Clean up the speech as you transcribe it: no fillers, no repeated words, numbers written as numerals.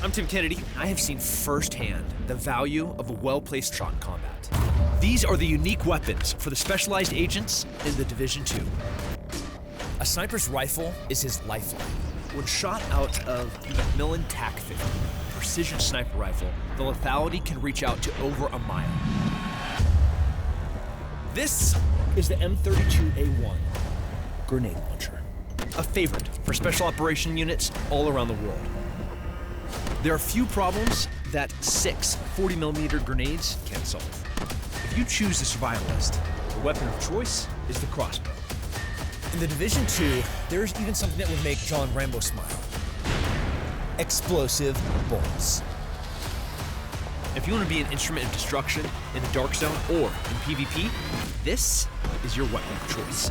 I'm Tim Kennedy. I have seen firsthand the value of a well-placed shot in combat. These are the unique weapons for the specialized agents in the Division 2. A sniper's rifle is his lifeline. When shot out of the Macmillan TAC-50 precision sniper rifle, the lethality can reach out to over a mile. This is the M32A1 grenade launcher, a favorite for special operation units all around the world. There are few problems that 6 40mm grenades can't solve. If you choose the survivalist, the weapon of choice is the crossbow. In the Division 2, there's even something that would make John Rambo smile. Explosive bullets. If you want to be an instrument of destruction in the Dark Zone or in PvP, this is your weapon of choice.